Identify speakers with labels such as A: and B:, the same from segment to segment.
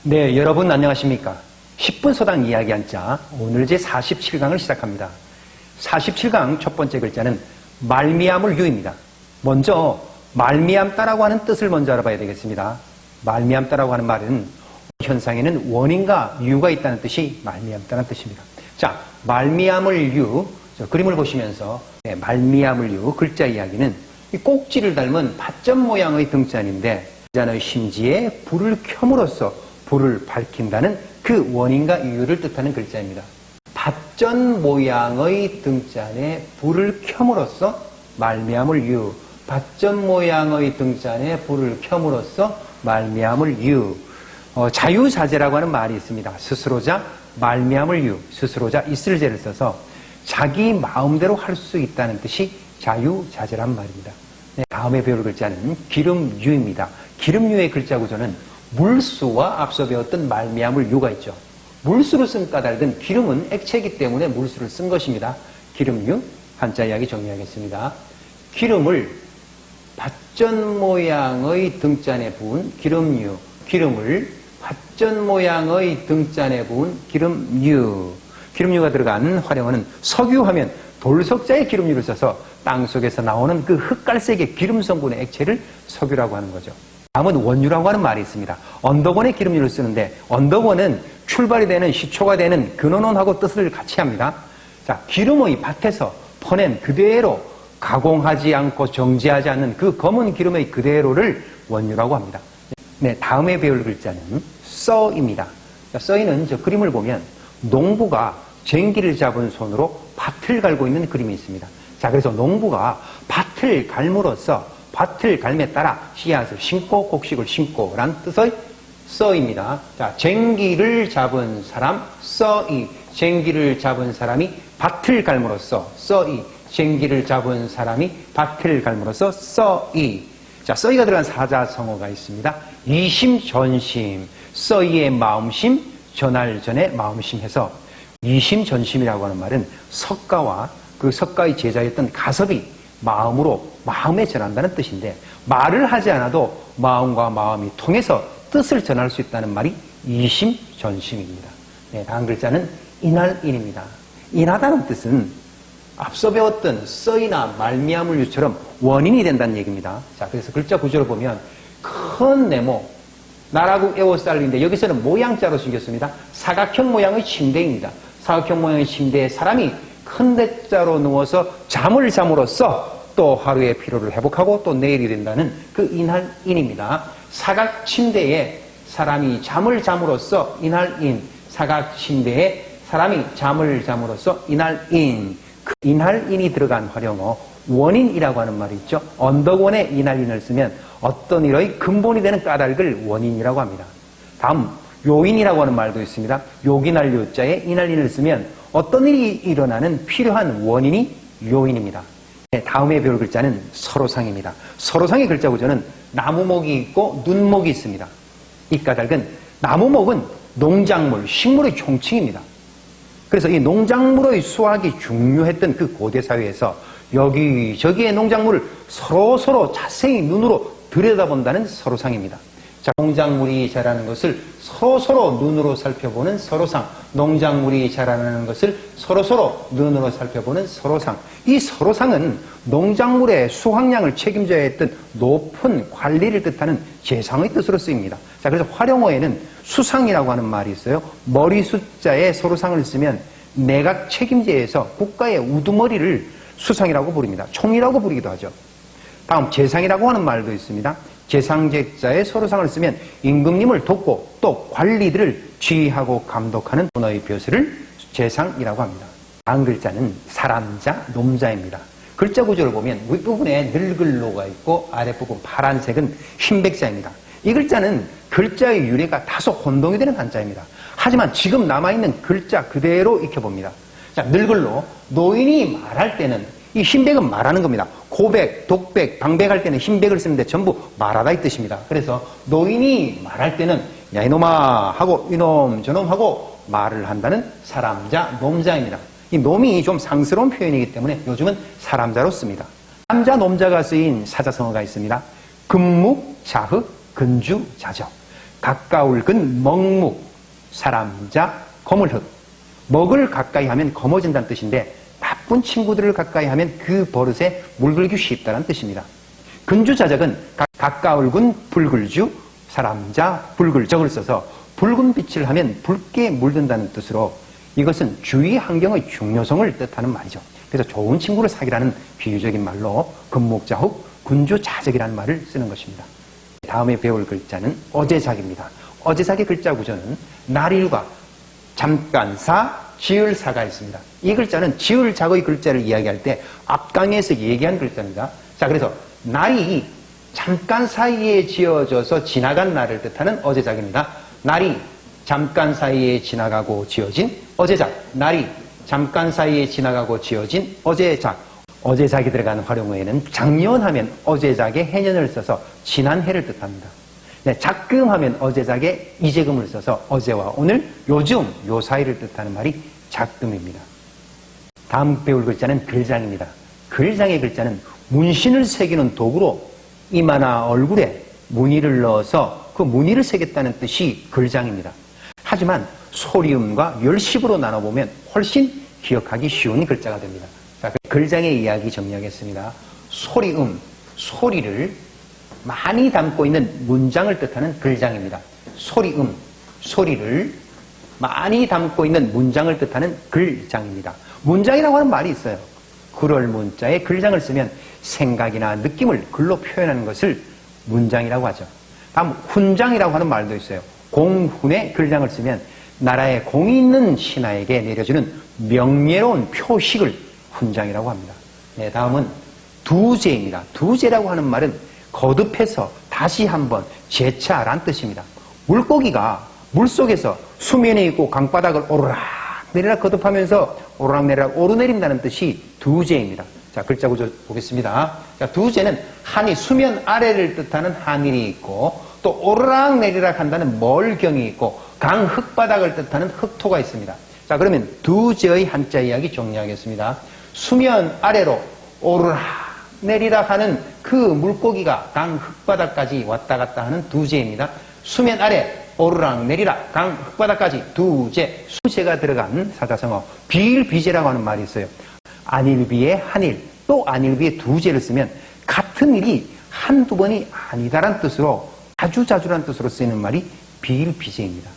A: 네, 여러분 안녕하십니까? 10분 소당 이야기 한자, 오늘 제 47강을 시작합니다. 47강 첫 번째 글자는 말미암을 유입니다. 먼저 말미암다라고 하는 뜻을 먼저 알아봐야 되겠습니다. 말미암다라고 하는 말은 현상에는 원인과 이유가 있다는 뜻이 말미암다는 뜻입니다. 자, 말미암을 유, 그림을 보시면서 말미암을 유 글자 이야기는 이 꼭지를 닮은 밭전 모양의 등잔인데 등잔의 심지에 불을 켬으로써 불을 밝힌다는 그 원인과 이유를 뜻하는 글자입니다. 밭전 모양의 등잔에 불을 켬으로써 말미암을 유, 밭전 모양의 등잔에 불을 켬으로써 말미암을 유. 자유자재라고 하는 말이 있습니다. 스스로자, 말미암을 유, 스스로자, 있을제를 써서 자기 마음대로 할 수 있다는 뜻이 자유자재란 말입니다. 네, 다음에 배울 글자는 기름유입니다. 기름유의 글자 구조는 물수와 앞서 배웠던 말미암을 유가 있죠. 물수를 쓴 까닭은 기름은 액체이기 때문에 물수를 쓴 것입니다. 기름유, 한자 이야기 정리하겠습니다. 기름을 밭전 모양의 등잔에 부은 기름유, 기름을 밭전 모양의 등잔에 부은 기름유. 기름유가 들어간 활용어는 석유하면 돌석자의 기름유를 써서 땅속에서 나오는 그 흑갈색의 기름 성분의 액체를 석유라고 하는 거죠. 다음은 원유라고 하는 말이 있습니다. 언덕원에 기름유를 쓰는데 언덕원은 출발이 되는 시초가 되는 근원원하고 뜻을 같이 합니다. 자, 기름의 밭에서 퍼낸 그대로 가공하지 않고 정제하지 않는 그 검은 기름의 그대로를 원유라고 합니다. 네, 다음에 배울 글자는 써입니다. 써이는 저 그림을 보면 농부가 쟁기를 잡은 손으로 밭을 갈고 있는 그림이 있습니다. 자, 그래서 농부가 밭을 갈므로써 밭을 갈매 따라 씨앗을 심고 곡식을 심고 라는 뜻의 써입니다. 자, 쟁기를 잡은 사람 써이, 쟁기를 잡은 사람이 밭을 갈므로써 써이, 쟁기를 잡은 사람이 밭을 갈므로써 써이. 자, 써이가 들어간 사자성어가 있습니다. 이심전심, 써이의 마음심, 전할 전에 마음심 해서 이심전심이라고 하는 말은 석가와 그 석가의 제자였던 가섭이 마음으로 마음에 전한다는 뜻인데 말을 하지 않아도 마음과 마음이 통해서 뜻을 전할 수 있다는 말이 이심전심입니다. 네, 다음 글자는 인할인입니다. 인하다는 뜻은 앞서 배웠던 써이나 말미암을 유처럼 원인이 된다는 얘기입니다. 자, 그래서 글자 구조를 보면 큰 네모, 나라국 에워쌀인데 여기서는 모양자로 숨겼습니다. 사각형 모양의 침대입니다. 사각형 모양의 침대에 사람이 큰 대자로 누워서 잠을 잠으로써 또 하루의 피로를 회복하고 또 내일이 된다는 그 인할인입니다. 사각 침대에 사람이 잠을 잠으로써 인할인, 사각 침대에 사람이 잠을 잠으로써 인할인. 그 인할인이 들어간 활용어 원인이라고 하는 말이 있죠. 언덕원에 인할인을 쓰면 어떤 일의 근본이 되는 까닭을 원인이라고 합니다. 다음 요인이라고 하는 말도 있습니다. 요긴할 요자에 인할인을 쓰면 어떤 일이 일어나는 필요한 원인이 요인입니다. 네, 다음에 배울 글자는 서로상입니다. 서로상의 글자 구조는 나무목이 있고 눈목이 있습니다. 이 까닭은 나무목은 농작물, 식물의 총칭입니다. 그래서 이 농작물의 수확이 중요했던 그 고대 사회에서 여기저기의 농작물을 서로서로 자세히 눈으로 들여다본다는 서로상입니다. 자, 농작물이 자라는 것을 서로서로 눈으로 살펴보는 서로상, 농작물이 자라는 것을 서로서로 눈으로 살펴보는 서로상. 이 서로상은 농작물의 수확량을 책임져야 했던 높은 관리를 뜻하는 재상의 뜻으로 쓰입니다. 자, 그래서 활용어에는 수상이라고 하는 말이 있어요. 머리 숫자에 서로상을 쓰면 내각 책임제에서 국가의 우두머리를 수상이라고 부릅니다. 총이라고 부르기도 하죠. 다음 재상이라고 하는 말도 있습니다. 재상제자에 서로상을 쓰면 임금님을 돕고 또 관리들을 지휘하고 감독하는 문어의 벼슬을 재상이라고 합니다. 다음 글자는 사람자, 놈자입니다. 글자 구조를 보면 윗부분에 늙을로가 있고 아랫부분 파란색은 흰백자입니다. 이 글자는 글자의 유래가 다소 혼동이 되는 한자입니다. 하지만 지금 남아있는 글자 그대로 익혀봅니다. 자, 늙을로, 노인이 말할 때는 이 흰백은 말하는 겁니다. 고백, 독백, 방백할 때는 흰백을 쓰는데 전부 말하다 이 뜻입니다. 그래서 노인이 말할 때는 야 이놈아 하고 이놈 저놈 하고 말을 한다는 사람자, 놈자입니다. 이 놈이 좀 상스러운 표현이기 때문에 요즘은 사람자로 씁니다. 사람자, 놈자가 쓰인 사자성어가 있습니다. 금묵, 자흑, 근주, 자적. 가까울 근 먹묵, 사람자, 거물흙. 먹을 가까이 하면 검어진다는 뜻인데 나쁜 친구들을 가까이 하면 그 버릇에 물들기 쉽다는 뜻입니다. 근주자적은 가까울 근 붉을주, 사람자, 붉을적을 써서 붉은 빛을 하면 붉게 물든다는 뜻으로 이것은 주위 환경의 중요성을 뜻하는 말이죠. 그래서 좋은 친구를 사귀라는 비유적인 말로 금목자흑, 군주자적이라는 말을 쓰는 것입니다. 다음에 배울 글자는 어제작입니다. 어제작의 글자 구조는 날일과 잠깐사, 지을사가 있습니다. 이 글자는 지을작의 글자를 이야기할 때 앞강에서 얘기한 글자입니다. 자, 그래서 날이 잠깐 사이에 지어져서 지나간 날을 뜻하는 어제작입니다. 날이 잠깐 사이에 지나가고 지어진 어제작, 날이 잠깐 사이에 지나가고 지어진 어제작. 어제작이 들어가는 활용어에는 작년하면 어제작에 해년을 써서 지난 해를 뜻합니다. 네, 작금하면 어제작에 이제금을 써서 어제와 오늘, 요즘, 요 사이를 뜻하는 말이 작금입니다. 다음 배울 글자는 글장입니다. 글장의 글자는 문신을 새기는 도구로 이마나 얼굴에 무늬를 넣어서 그 무늬를 새겼다는 뜻이 글장입니다. 하지만 소리음과 열십으로 나눠보면 훨씬 기억하기 쉬운 글자가 됩니다. 자, 글장의 이야기 정리하겠습니다. 소리음, 소리를 많이 담고 있는 문장을 뜻하는 글장입니다. 소리음, 소리를 많이 담고 있는 문장을 뜻하는 글장입니다. 문장이라고 하는 말이 있어요. 그럴 문자에 글장을 쓰면 생각이나 느낌을 글로 표현하는 것을 문장이라고 하죠. 다음 훈장이라고 하는 말도 있어요. 공훈에 글장을 쓰면 나라에 공이 있는 신하에게 내려주는 명예로운 표식을 훈장이라고 합니다. 네, 다음은 두제입니다. 두제라고 하는 말은 거듭해서 다시 한번 재차란 뜻입니다. 물고기가 물속에서 수면에 있고 강바닥을 오르락 내리락 거듭하면서 오르락 내리락 오르내린다는 뜻이 두제입니다. 자, 글자 구조 보겠습니다. 자, 두제는 하늘, 수면 아래를 뜻하는 하늘이 있고 또 오르락 내리락 한다는 멀경이 있고 강 흙바닥을 뜻하는 흙토가 있습니다. 자, 그러면 두제의 한자 이야기 정리하겠습니다. 수면 아래로 오르락 내리락 하는 그 물고기가 강 흙바닥까지 왔다 갔다 하는 두제입니다. 수면 아래 오르락 내리락 강 흙바닥까지 두제, 수제가 들어간 사자성어 비일비재라고 하는 말이 있어요. 안일비의 한일 또 안일비의 두제를 쓰면 같은 일이 한두 번이 아니다란 뜻으로 자주자주란 뜻으로 쓰이는 말이 비일비재입니다.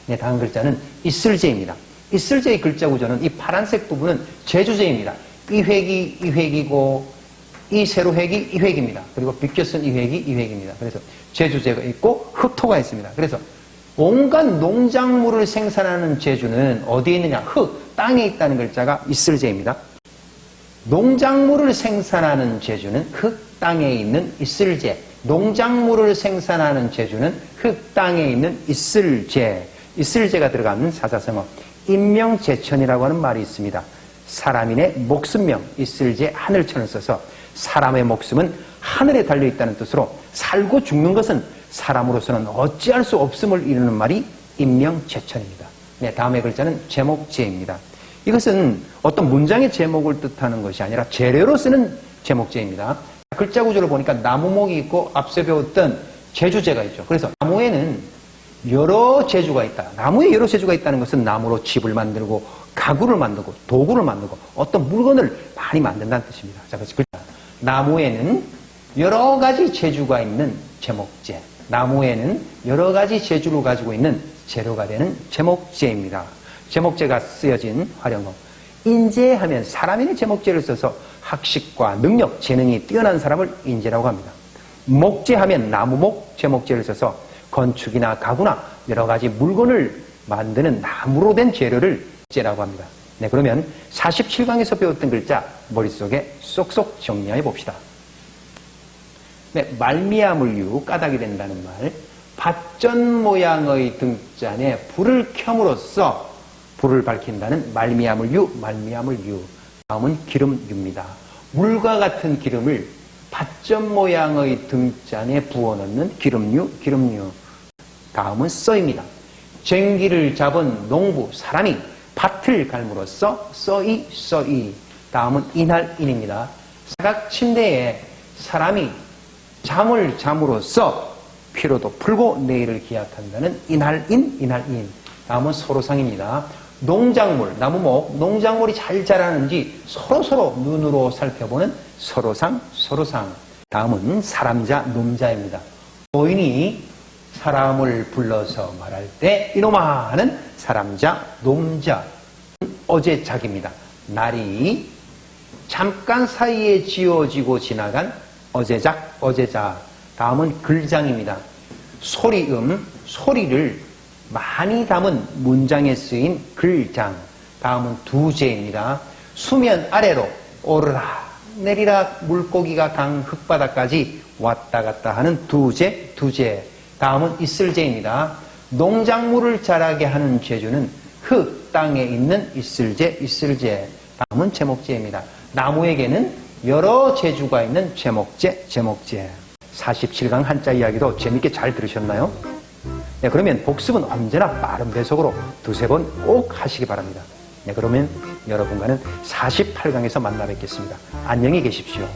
A: 네, 다음 글자는 있을제입니다. 있을제의 글자 구조는 이 파란색 부분은 제주제입니다. 이 획이 이 획이고 이 세로 획이 이 획입니다. 그리고 비껴 쓴 이 획이 이 획입니다. 그래서 제주제가 있고 흙토가 있습니다. 그래서 온갖 농작물을 생산하는 제주는 어디에 있느냐? 흙, 땅에 있다는 글자가 있을제입니다. 농작물을 생산하는 제주는 흙, 땅에 있는 있을제. 농작물을 생산하는 제주는 흙, 땅에 있는 있을제. 있을제가 들어가는 사자성어 인명제천이라고 하는 말이 있습니다. 사람인의 목숨명 있을제 하늘천을 써서 사람의 목숨은 하늘에 달려있다는 뜻으로 살고 죽는 것은 사람으로서는 어찌할 수 없음을 이루는 말이 인명제천입니다. 네, 다음의 글자는 제목제입니다. 이것은 어떤 문장의 제목을 뜻하는 것이 아니라 재료로 쓰는 제목제입니다. 글자 구조를 보니까 나무목이 있고 앞서 배웠던 제주제가 있죠. 그래서 나무에는 여러 제주가 있다. 나무에 여러 제주가 있다는 것은 나무로 집을 만들고 가구를 만들고 도구를 만들고 어떤 물건을 많이 만든다는 뜻입니다. 자, 그래서 나무에는 여러 가지 제주가 있는 제목제. 나무에는 여러 가지 제주를 가지고 있는 재료가 되는 제목제입니다. 제목제가 쓰여진 활용어. 인재하면 사람인의 제목제를 써서 학식과 능력, 재능이 뛰어난 사람을 인재라고 합니다. 목재하면 나무목 제목제를 써서 건축이나 가구나 여러 가지 물건을 만드는 나무로 된 재료를 제라고 합니다. 네, 그러면 47강에서 배웠던 글자 머릿속에 쏙쏙 정리해 봅시다. 네, 말미암을유 까닭이 된다는 말. 밭전 모양의 등잔에 불을 켬으로써 불을 밝힌다는 말미암을유, 말미암을유. 다음은 기름유입니다. 물과 같은 기름을 밭전 모양의 등잔에 부어넣는 기름유, 기름유. 다음은 써입니다. 쟁기를 잡은 농부, 사람이 밭을 갈므로써 써이, 써이. 다음은 인할인입니다. 사각 침대에 사람이 잠을 잠으로써 피로도 풀고 내일을 기약한다는 이날인. 다음은 서로상입니다. 농작물, 나무목, 농작물이 잘 자라는지 서로서로 눈으로 살펴보는 서로상. 다음은 사람자, 놈자입니다. 노인이 사람을 불러서 말할 때 이놈아 하는 사람자, 놈자. 어제작입니다. 날이 잠깐 사이에 지워지고 지나간 어제작. 다음은 글장입니다. 소리를 많이 담은 문장에 쓰인 글장. 다음은 두제입니다. 수면 아래로 오르락 내리락 물고기가 강 흙바닥까지 왔다 갔다 하는 두제. 다음은 이슬제입니다. 농작물을 자라게 하는 제주는 흙, 땅에 있는 이슬제. 다음은 제목제입니다. 나무에게는 여러 제주가 있는 제목제. 47강 한자 이야기도 재밌게 잘 들으셨나요? 네, 그러면 복습은 언제나 빠른 배속으로 두세 번 꼭 하시기 바랍니다. 네, 그러면 여러분과는 48강에서 만나 뵙겠습니다. 안녕히 계십시오.